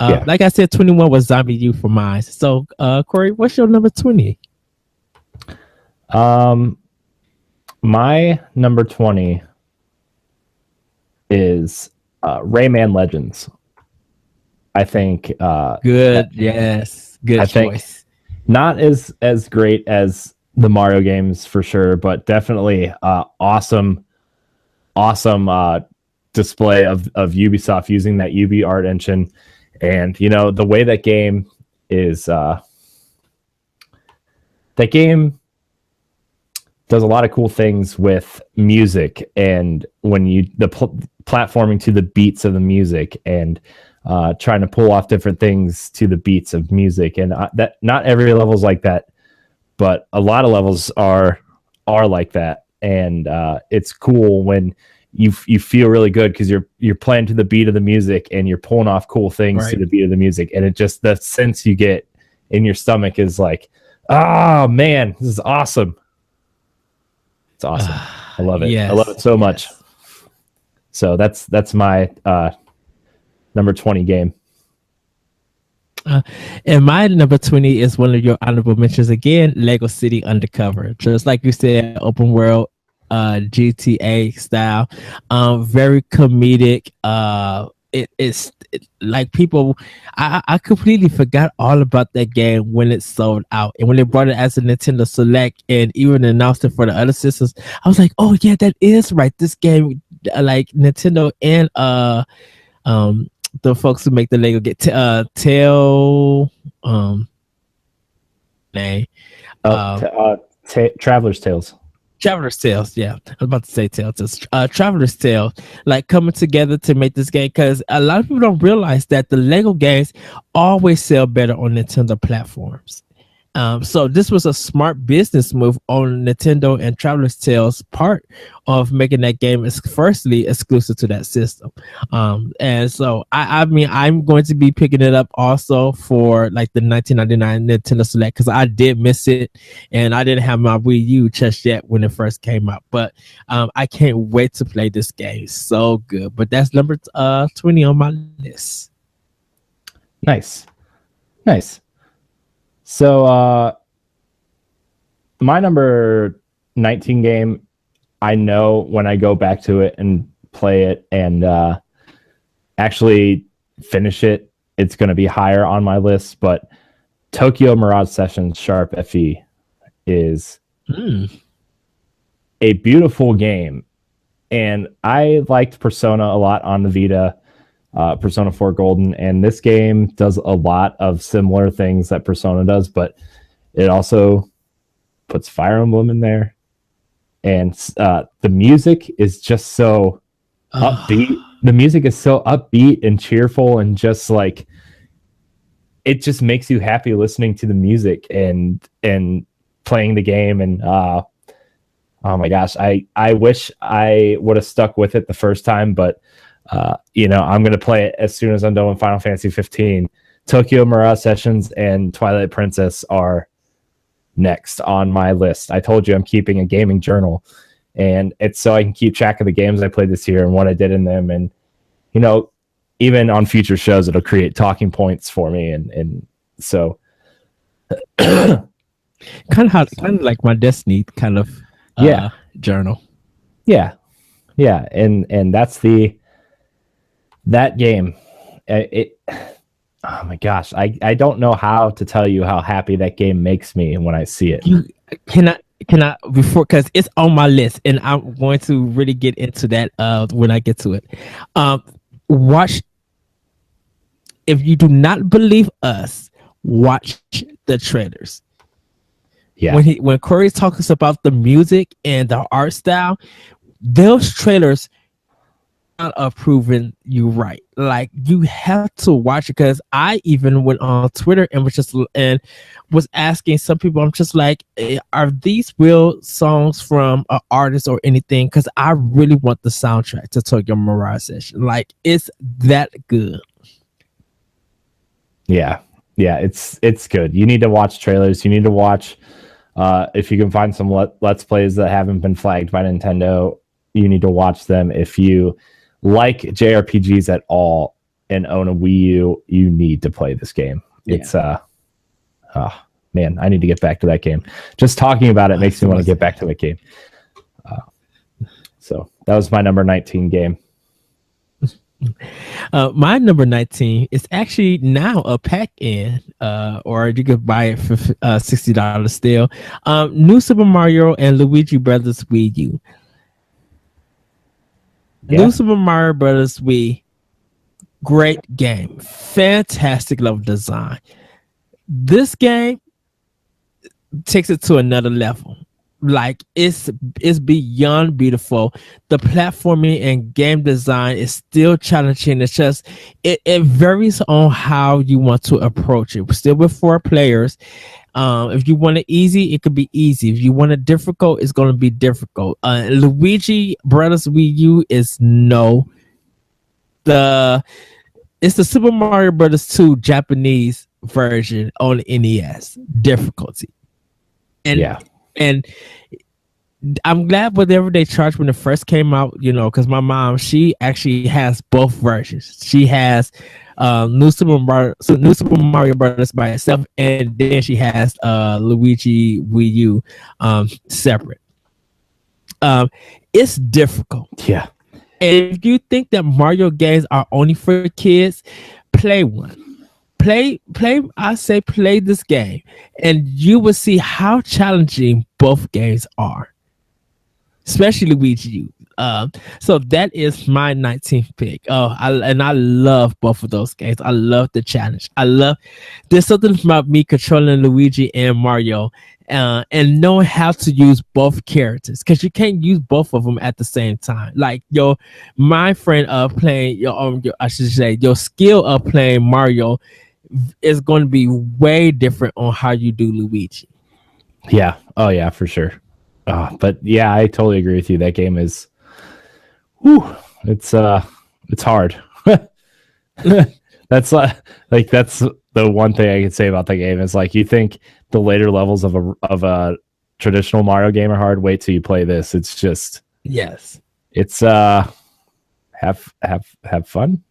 Yeah. Like I said, 21 was Zombie U for mine. So, Corey, what's your number 20? My number 20 is Rayman Legends. I think Good, yes, good I think choice. not as great as the Mario games for sure, but definitely awesome display of Ubisoft using that UB art engine. And you know, the way that game is that game does a lot of cool things with music, and when you platforming to the beats of the music, and trying to pull off different things to the beats of music. And that not every level is like that, but a lot of levels are like that. And it's cool when you feel really good because you're playing to the beat of the music and you're pulling off cool things to the beat of the music, and it just, the sense you get in your stomach is like, oh man, this is awesome. It's awesome. I love it. Yes, I love it so much. So that's my number 20 game. And my number 20 is one of your honorable mentions again, Lego City Undercover. Just like you said, open world GTA style, very comedic. It's like people, I completely forgot all about that game when it sold out, and when they brought it as a Nintendo Select and even announced it for the other systems. I was like, oh yeah, that is right. This game, like Nintendo and the folks who make the Lego get Tale name. Traveler's Tales. Traveler's Tales, yeah. I was about to say Tales. Traveler's Tales, like coming together to make this game, because a lot of people don't realize that the Lego games always sell better on Nintendo platforms. So this was a smart business move on Nintendo and Traveler's Tales' part of making that game as firstly exclusive to that system. And so I mean, I'm going to be picking it up also for like the 1999 Nintendo Select, because I did miss it and I didn't have my Wii U just yet when it first came out. But I can't wait to play this game. It's so good. But that's number 20 on my list. Nice. So my number 19 game, I know when I go back to it and play it and actually finish it, it's going to be higher on my list. But Tokyo Mirage Sessions Sharp FE is a beautiful game. And I liked Persona a lot on the Vita. Persona 4 Golden, and this game does a lot of similar things that Persona does, but it also puts Fire Emblem in there, and the music is just so upbeat. The music is so upbeat and cheerful, and just like, it just makes you happy listening to the music and playing the game. And oh my gosh, I wish I would have stuck with it the first time, but I'm going to play it as soon as I'm done with Final Fantasy 15. Tokyo Mirage Sessions and Twilight Princess are next on my list. I told you I'm keeping a gaming journal, and it's so I can keep track of the games I played this year and what I did in them. And, even on future shows, it'll create talking points for me. And so kind of like my Destiny kind of journal. Yeah. And that's that game. Oh my gosh, I don't know how to tell you how happy that game makes me when I see it. You cannot before, because it's on my list, and I'm going to really get into that when I get to it. Watch, if you do not believe us, watch the trailers. Yeah. When Corey talks about the music and the art style, those trailers are proving you right. Like, you have to watch it, because I even went on Twitter and was asking some people. I'm just like, are these real songs from an artist or anything? Because I really want the soundtrack to Tokyo Mirage Session. Like, it's that good. Yeah, it's good. You need to watch trailers. You need to watch if you can find some let's plays that haven't been flagged by Nintendo. You need to watch them if you like JRPGs at all. and own a Wii U, you need to play this game. Yeah. It's oh man, I need to get back to that game. Just talking about it makes me want to get back to that game. So that was my number 19 game. My number 19 is actually now a pack-in, or you could buy it for $60 still. New Super Mario and Luigi Brothers Wii U. Yeah. New Super Mario Brothers Wii, great game, fantastic level design. This game takes it to another level. Like it's beyond beautiful. The platforming and game design is still challenging. It's just it varies on how you want to approach it. Still with 4 players. If you want it easy, it could be easy. If you want it difficult, it's going to be difficult. Luigi Brothers Wii U is it's the Super Mario Brothers 2 Japanese version on NES difficulty. And I'm glad whatever they charged when it first came out, because my mom, she actually has both versions. She has New Super Mario Brothers by itself, and then she has Luigi Wii U separate. It's difficult. Yeah. And if you think that Mario games are only for kids, play one. Play this game, and you will see how challenging both games are, especially Luigi U. So that is my 19th pick. I love both of those games. I love the challenge. There's something about me controlling Luigi and Mario, and knowing how to use both characters, because you can't use both of them at the same time. Like my friend playing your skill of playing Mario is going to be way different on how you do Luigi. Yeah. Oh yeah, for sure. But yeah, I totally agree with you. That game is, it's hard. That's that's the one thing I can say about the game is like, you think the later levels of a traditional Mario game are hard. Wait till you play this. It's just, yes, it's have fun.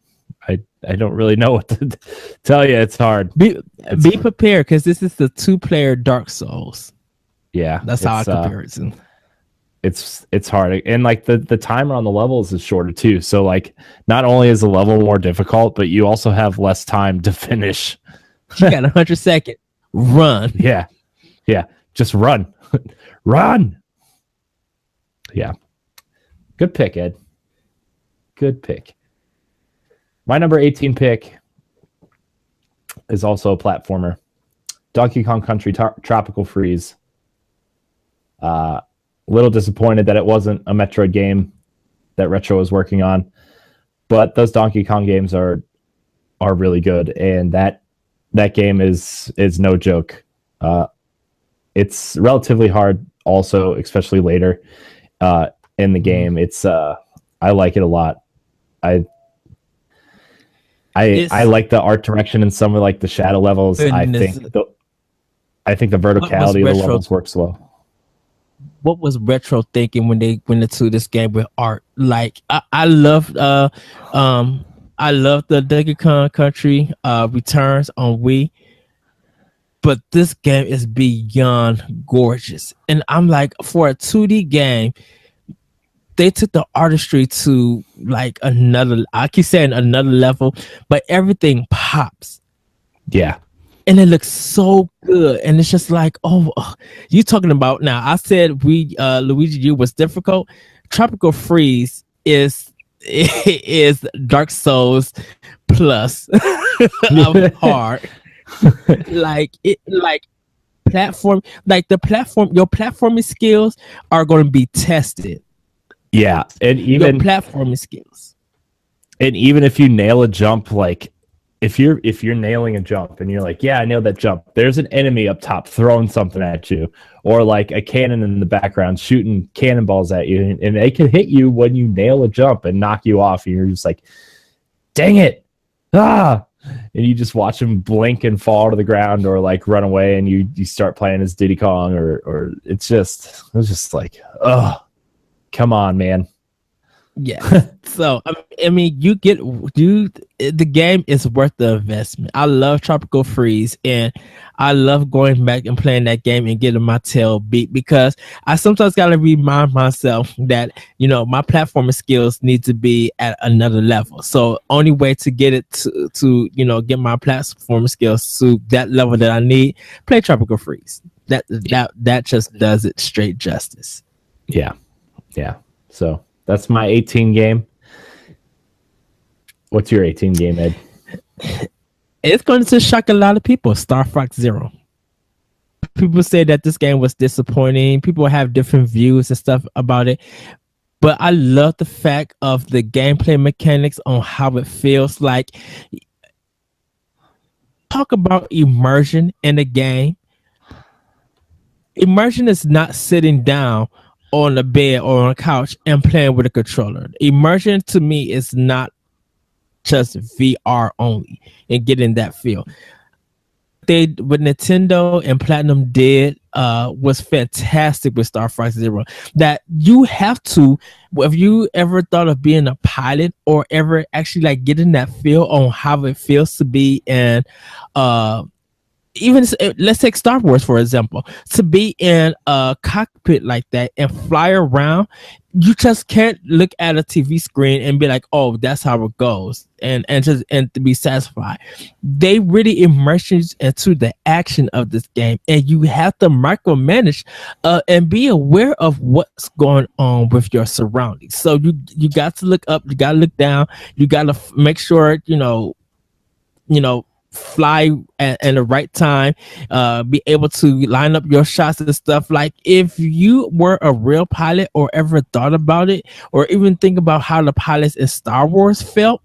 I don't really know what to tell you. It's hard. Be prepared, because this is the 2-player Dark Souls. Yeah, that's how I compare it to. It's hard, and like the timer on the levels is shorter too. So like, not only is the level more difficult, but you also have less time to finish. You got 100 seconds. Run. Yeah, just run, run. Yeah, good pick, Ed. Good pick. My number 18 pick is also a platformer. Donkey Kong Country Tropical Freeze. A little disappointed that it wasn't a Metroid game that Retro was working on, but those Donkey Kong games are really good, and that game is no joke. It's relatively hard, also, especially later in the game. It's I like it a lot. I like the art direction in some of like the shadow levels. Goodness. I think the verticality of the levels works well. What was Retro thinking when they went into this game with art? Like I love the Donkey Kong Country Returns on Wii, but this game is beyond gorgeous. And I'm like, for a 2D game, they took the artistry to like another, I keep saying another level, but everything pops. Yeah. And it looks so good. And it's just like, you talking about, now I said Luigi U was difficult. Tropical Freeze is Dark Souls plus hard. Platform, like your platforming skills are going to be tested. Yeah, and even your platforming skills. And even if you nail a jump, like if you're nailing a jump and you're like, yeah, I nailed that jump, there's an enemy up top throwing something at you, or like a cannon in the background shooting cannonballs at you, and they can hit you when you nail a jump and knock you off, and you're just like, dang it, and you just watch them blink and fall to the ground, or like run away, and you start playing as Diddy Kong, or it's just like, come on, man. Yes. So I mean, the game is worth the investment. I love Tropical Freeze, and I love going back and playing that game and getting my tail beat because I sometimes gotta remind myself that my platforming skills need to be at another level. So only way to get it to get my platforming skills to that level that I need, play Tropical Freeze. That just does it straight justice. Yeah. So that's my 18 game. What's your 18 game, Ed? It's going to shock a lot of people. Star Fox Zero. People say that this game was disappointing. People have different views and stuff about it. But I love the fact of the gameplay mechanics on how it feels like. Talk about immersion in the game. Immersion is not sitting down on a bed or on a couch and playing with a controller. Immersion to me is not just VR only and getting that feel. What Nintendo and Platinum did was fantastic with Star Fox Zero. That you have to, have you ever thought of being a pilot or ever actually like getting that feel on how it feels to be in even let's take Star Wars for example, to be in a cockpit like that and fly around, you just can't look at a TV screen and be like, oh, that's how it goes, and to be satisfied. They really immerse you into the action of this game, and you have to micromanage and be aware of what's going on with your surroundings. So you got to look up, you got to look down, you got to make sure fly at the right time, be able to line up your shots and stuff. Like if you were a real pilot or ever thought about it or even think about how the pilots in Star Wars felt,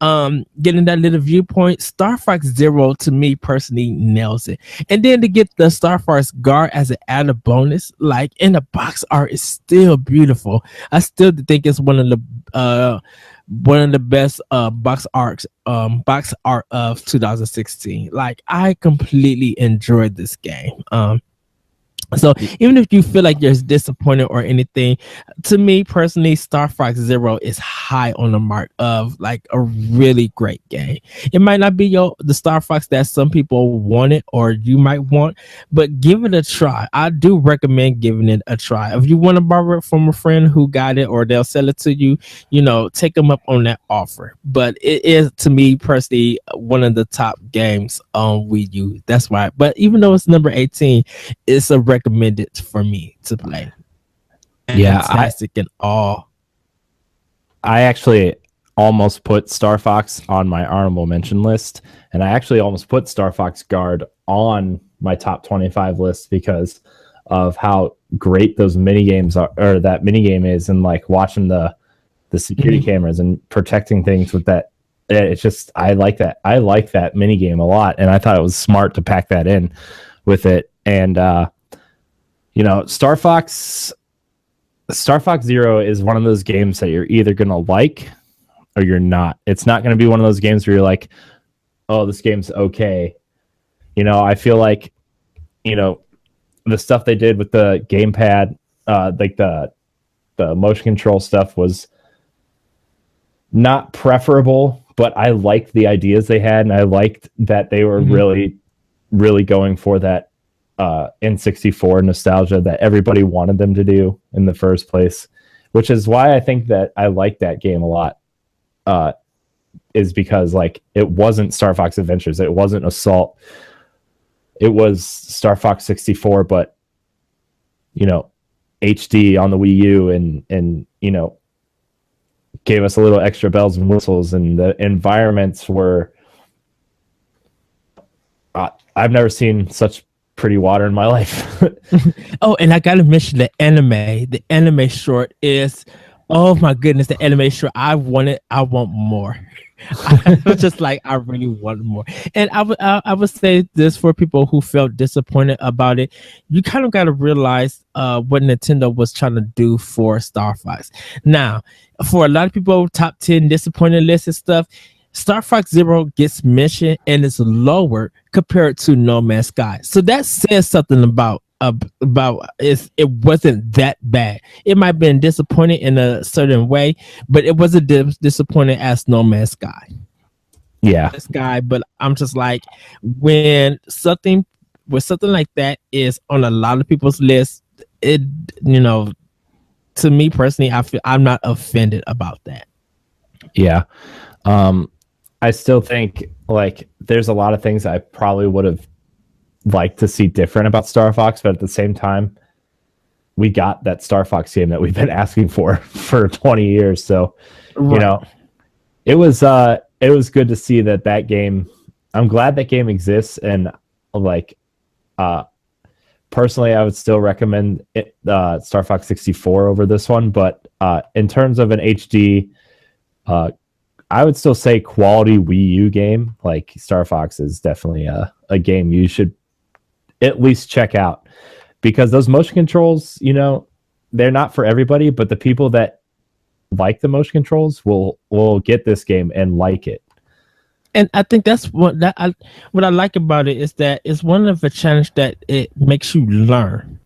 getting that little viewpoint, Star Fox Zero to me personally nails it. And then to get the Star Fox Guard as an added bonus, like in the box art is still beautiful. I still think it's one of the best box art of 2016. Like I completely enjoyed this game. So even if you feel like you're disappointed or anything, to me personally, Star Fox Zero is high on the mark of like a really great game. It might not be the Star Fox that some people wanted or you might want, but give it a try. I do recommend giving it a try. If you want to borrow it from a friend who got it or they'll sell it to you, take them up on that offer. But it is, to me personally, one of the top games on Wii U. That's why. But even though it's number 18, it's a recommended for me to play. Yeah, fantastic and all. I actually almost put Star Fox on my honorable mention list, and I actually almost put Star Fox Guard on my top 25 list because of how great those mini games are, or that mini game is, and like watching the security cameras and protecting things with that. It's just, I like that mini game a lot, and I thought it was smart to pack that in with it. And Star Fox Zero is one of those games that you're either going to like or you're not. It's not going to be one of those games where you're like, oh, this game's okay. I feel like, the stuff they did with the gamepad, like the motion control stuff was not preferable, but I liked the ideas they had, and I liked that they were really, really going for that N64 nostalgia that everybody wanted them to do in the first place, which is why I think that I like that game a lot, is because like it wasn't Star Fox Adventures, it wasn't Assault, it was Star Fox 64, but HD on the Wii U, and gave us a little extra bells and whistles, and the environments were I've never seen such pretty water in my life. Oh, and I gotta mention the anime short is, oh my goodness, the anime short, I want more. I was just like, I really want more. And I would say this for people who felt disappointed about it, you kind of got to realize what Nintendo was trying to do for Star Fox. Now, for a lot of people, top 10 disappointed lists and stuff, Star Fox Zero gets mentioned and is lower compared to No Man's Sky. So that says something about about is it wasn't that bad. It might have been disappointing in a certain way, but it wasn't disappointing as No Man's Sky. Yeah. This guy, but I'm just like, when something like that is on a lot of people's list, it, to me personally, I feel I'm not offended about that. Yeah. I still think like there's a lot of things I probably would have liked to see different about Star Fox, but at the same time, we got that Star Fox game that we've been asking for 20 years. So, Right. It was good to see that game. I'm glad that game exists, and like personally, I would still recommend it, Star Fox 64 over this one. But in terms of an HD, I would still say quality Wii U game. Like Star Fox is definitely a game you should at least check out, because those motion controls, they're not for everybody, but the people that like the motion controls will get this game and like it. And I think that's what I like about it is that it's one of the challenge that it makes you learn.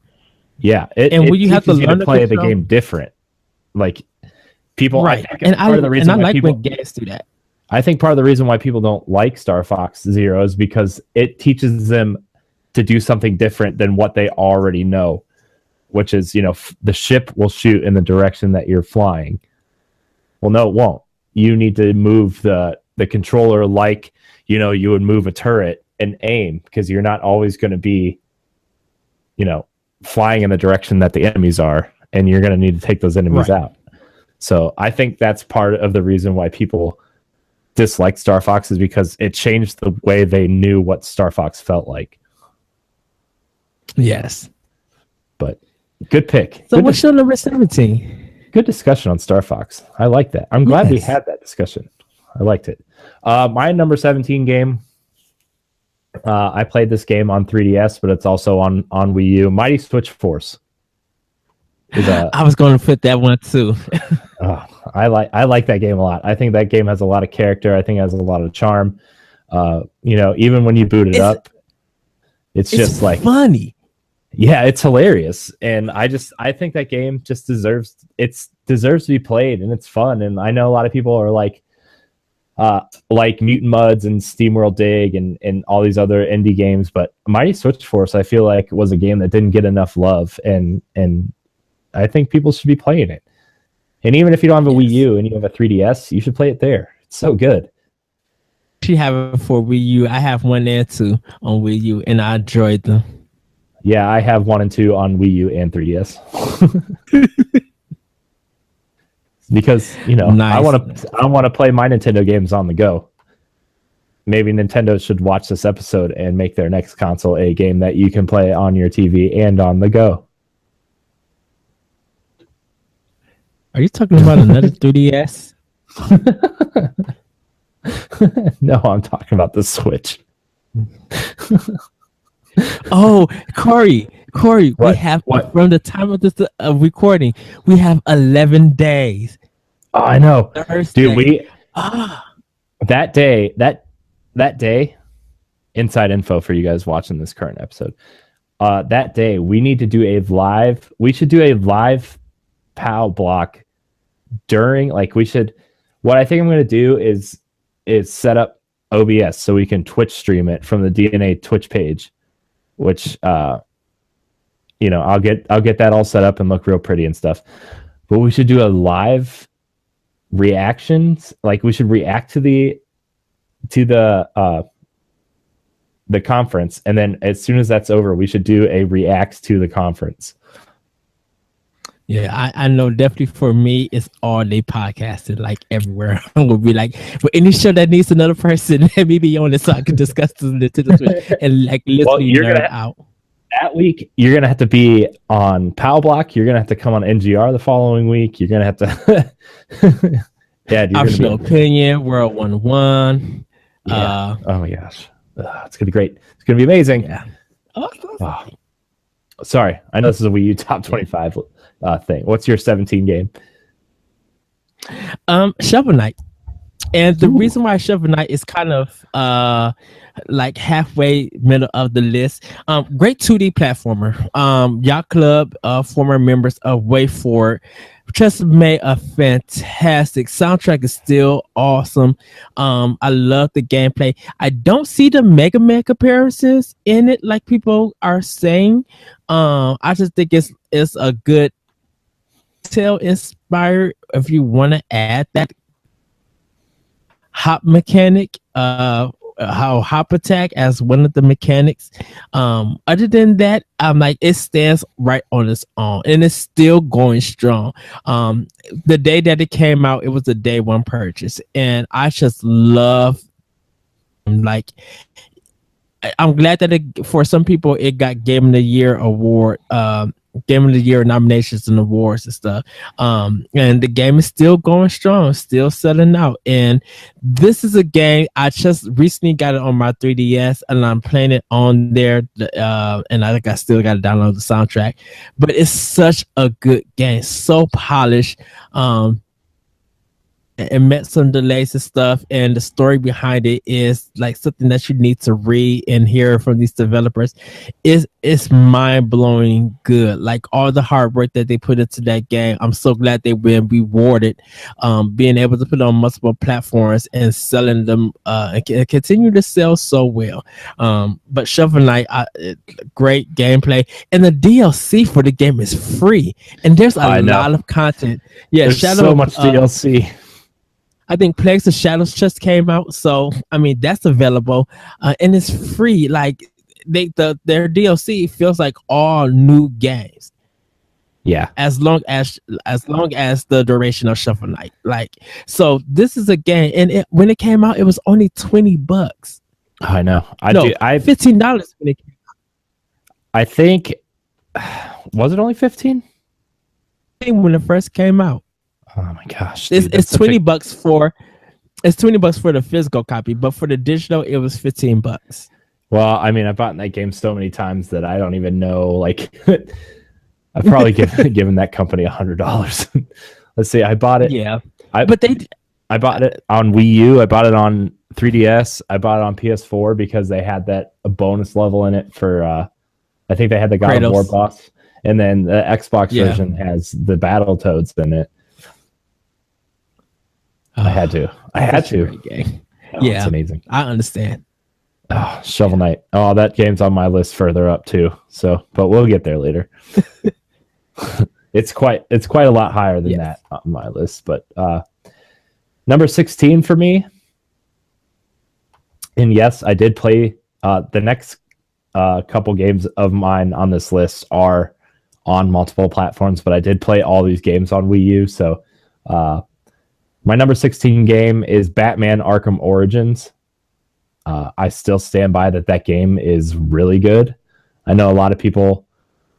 Yeah, and when you have to learn to play the game different, like people, right? I like when games do that. I think part of the reason why people don't like Star Fox Zero is because it teaches them to do something different than what they already know, which is, the ship will shoot in the direction that you're flying. Well, no, it won't. You need to move the controller like, you would move a turret and aim, because you're not always going to be, flying in the direction that the enemies are, and you're going to need to take those enemies out. So I think that's part of the reason why people dislike Star Fox, is because it changed the way they knew what Star Fox felt like. Yes. But good pick. So what's your number 17? Good discussion on Star Fox. I like that. I'm glad we had that discussion. I liked it. My number 17 game, I played this game on 3DS, but it's also on Wii U. Mighty Switch Force. I was going to put that one too. I like that game a lot. I think that game has a lot of character. I think it has a lot of charm. Even when you boot it up, it's just like funny. Yeah, it's hilarious, and I think that game just deserves to be played, and it's fun. And I know a lot of people are like Mutant Mudds and SteamWorld Dig and all these other indie games, but Mighty Switch Force, I feel like, was a game that didn't get enough love, and I think people should be playing it. And even if you don't have a Wii U and you have a 3DS, you should play it there. It's so good. You have it for Wii U. I have one there too on Wii U, and I enjoyed them. Yeah, I have 1 and 2 on Wii U and 3DS. Because, nice. I want to play my Nintendo games on the go. Maybe Nintendo should watch this episode and make their next console a game that you can play on your TV and on the go. Are you talking about another 3DS? No, I'm talking about the Switch. Oh, Corey, what? We have from the time of this recording, we have 11 days. Oh, I know, Thursday. Dude. That day, inside info for you guys watching this current episode. That day, we need to do a live. We should do a live POW block during. Like, we should. What I think I'm going to do is set up OBS so we can Twitch stream it from the DNA Twitch page. Which I'll get that all set up and look real pretty and stuff. But we should do a live reactions. Like, we should react to the conference, and then as soon as that's over, we should do a reacts to the conference. Yeah, I know definitely for me, it's all day podcasting, like everywhere. I will be like, for any show that needs another person, let me be on it so I can discuss the Nintendo Switch and like literally nerd out. That week, you're going to have to be on POW Block. You're going to have to come on NGR the following week. You're going to have to... Yeah, Optional Opinion, World 1-1. Yeah. Oh my gosh. It's going to be great. It's going to be amazing. Yeah. Oh. Sorry. I know this is a Wii U top 25 thing. What's your 17 game? Shovel Knight. And the reason why Shovel Knight is kind of like halfway middle of the list, great 2D platformer. Yacht Club, former members of Way Forward, just made a fantastic soundtrack. Is still awesome. I love the gameplay. I don't see the Mega Man comparisons in it like people are saying. I just think it's a good tale inspired. If you want to add that hop mechanic, how hop attack as one of the mechanics. Other than that, I'm like, it stands right on its own and it's still going strong. The day that it came out, it was a day one purchase, and I just love, like, I'm glad that for some people it got Game of the Year award, Game of the Year nominations and awards and stuff. And the game is still going strong, still selling out. And this is a game I just recently got it on my 3DS, and I'm playing it on there. And I think I still got to download the soundtrack. But it's such a good game, so polished. It met some delays and stuff, and the story behind it is like something that you need to read and hear from these developers. It's mind-blowing good. Like, all the hard work that they put into that game, I'm so glad they've been rewarded, being able to put it on multiple platforms and selling them, and continue to sell so well. But Shovel Knight, great gameplay, and the DLC for the game is free, and there's a lot of content. Yeah, there's so much DLC. I think Plagues of Shadows just came out, so I mean that's available, and it's free. Like, their DLC feels like all new games. Yeah, as long as the duration of Shovel Knight. Like, so this is a game, and when it came out, it was only $20. I know. $15 when it came out. I think, was it only 15? When it first came out. Oh my gosh! Dude, it's $20 for the physical copy, but for the digital, it was $15. Well, I mean, I've bought that game so many times that I don't even know. Like, I've probably given that company $100. Let's see, I bought it. Yeah, I bought it on Wii U. I bought it on 3DS. I bought it on PS4 because they had a bonus level in it for. I think they had the God of War boss, and then the Xbox version has the Battletoads in it. I had to. Yeah, it's amazing. I understand. Oh, Shovel Knight. Oh, that game's on my list further up too. So, but we'll get there later. It's quite a lot higher than that on my list. But number 16 for me. And yes, I did play the next couple games of mine on this list are on multiple platforms, but I did play all these games on Wii U. So, my number 16 game is Batman Arkham Origins. I still stand by that game is really good. I know a lot of people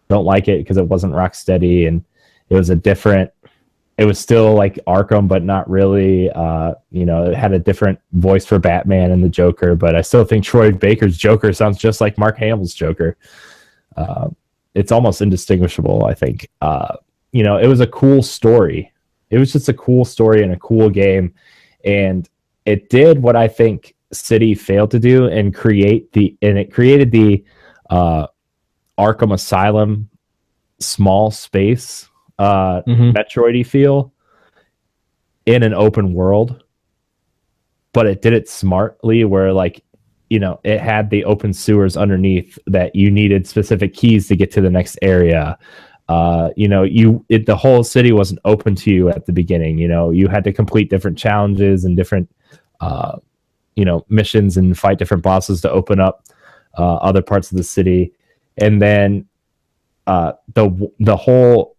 don't like it because it wasn't Rocksteady, and it was still like Arkham, but not really. It had a different voice for Batman and the Joker, but I still think Troy Baker's Joker sounds just like Mark Hamill's Joker. It's almost indistinguishable, I think. It was a cool story. It was just a cool story and a cool game, and it did what I think City failed to do and created the Arkham Asylum small space Metroid-y feel in an open world, but it did it smartly where, like, it had the open sewers underneath that you needed specific keys to get to the next area. The whole city wasn't open to you at the beginning. You had to complete different challenges and different missions and fight different bosses to open up other parts of the city. And then the whole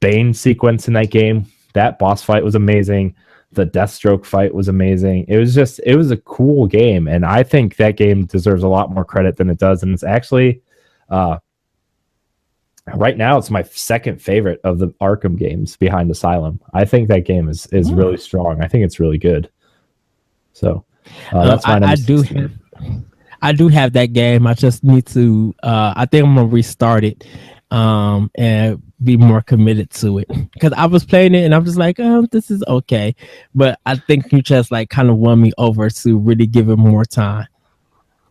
Bane sequence in that game, that boss fight was amazing. The Deathstroke fight was amazing. It was a cool game, and I think that game deserves a lot more credit than it does. And it's actually right now, it's my second favorite of the Arkham games behind Asylum. I think that game is really strong. I think it's really good. So that's my number 16. I do have that game. I just need to. I think I'm gonna restart it. and be more committed to it. Because I was playing it and I'm just like, oh, this is okay. But I think you just like kind of won me over to really give it more time.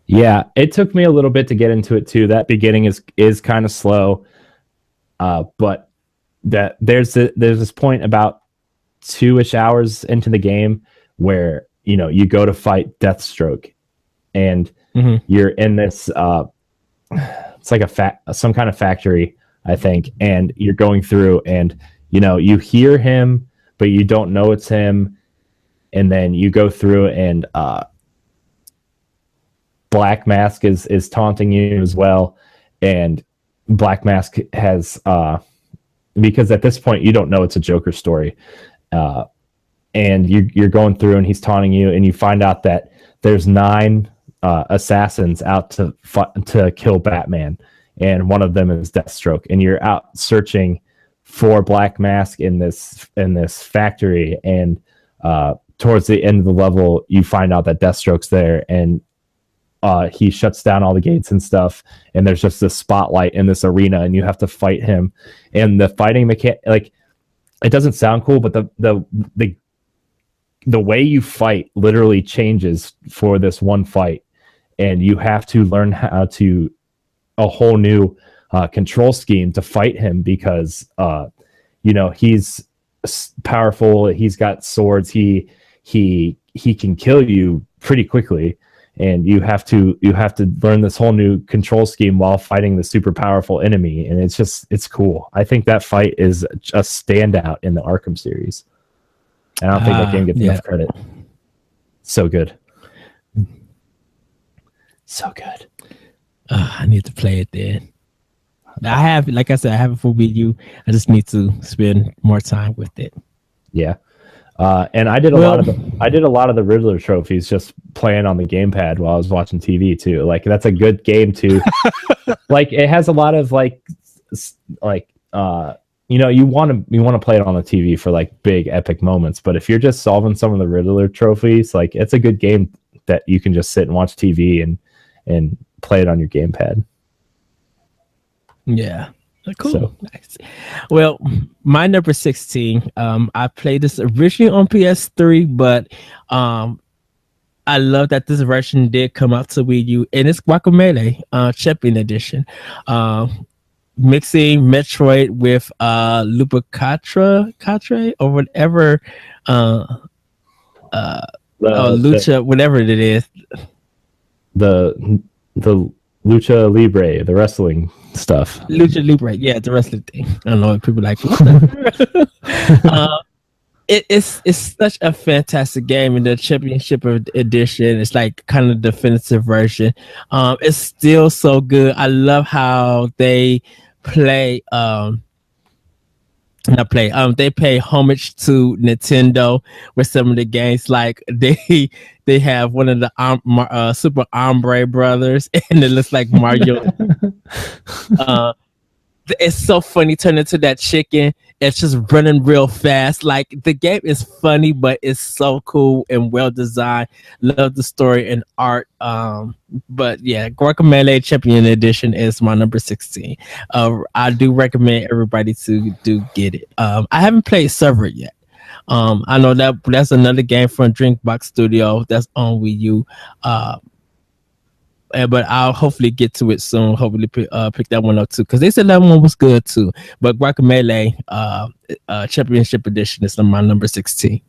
Yeah, it took me a little bit to get into it too. That beginning is kind of slow, but that there's this point about 2-ish hours into the game where you go to fight Deathstroke, and you're in this it's like some kind of factory, I think, and you're going through, and you hear him but you don't know it's him, and then you go through, and Black Mask is taunting you as well, and Black Mask has because at this point you don't know it's a Joker story, and you're going through and he's taunting you, and you find out that there's 9 assassins out to kill Batman, and one of them is Deathstroke, and you're out searching for Black Mask in this factory, and towards the end of the level you find out that Deathstroke's there, and he shuts down all the gates and stuff, and there's just this spotlight in this arena, and you have to fight him. And the fighting mechanic, like, it doesn't sound cool, but the way you fight literally changes for this one fight, and you have to learn how to a whole new control scheme to fight him, because he's powerful, he's got swords, he can kill you pretty quickly, and you have to learn this whole new control scheme while fighting the super powerful enemy, and it's cool. I think that fight is a standout in the Arkham series, and I don't think that game gets enough credit. So good. I need to play it then. I have, like I said, I have it for Wii U. I just need to spend more time with it. Yeah. And I did a lot of the Riddler trophies just playing on the gamepad while I was watching TV too. Like, that's a good game too. Like, it has a lot of you want to play it on the TV for like big epic moments, but if you're just solving some of the Riddler trophies, like, it's a good game that you can just sit and watch TV and play it on your gamepad. Yeah. Cool. So. Nice. Well, my number 16, I played this originally on PS3, but I love that this version did come out to Wii U, and it's Guacamelee Champion Edition. Mixing Metroid with Lucha or whatever, Lucha, whatever it is. The Lucha Libre, the wrestling stuff. Lucha Libre, yeah, the wrestling thing. I don't know if people like it's such a fantastic game, in the Championship Edition. It's like kind of the definitive version. It's still so good. I love how they play they pay homage to Nintendo with some of the games. Like, they have one of the Super Ombre brothers, and it looks like Mario. It's so funny, turn into that chicken. It's just running real fast. Like, the game is funny, but it's so cool and well designed. Love the story and art. But yeah, Guacamelee Champion Edition is my number 16. I do recommend everybody to do get it. I haven't played Server yet. I know that's another game from Drinkbox Studio that's on Wii U. But I'll hopefully get to it soon. Hopefully pick that one up too, because they said that one was good too. But Guacamelee Championship Edition is my number 16.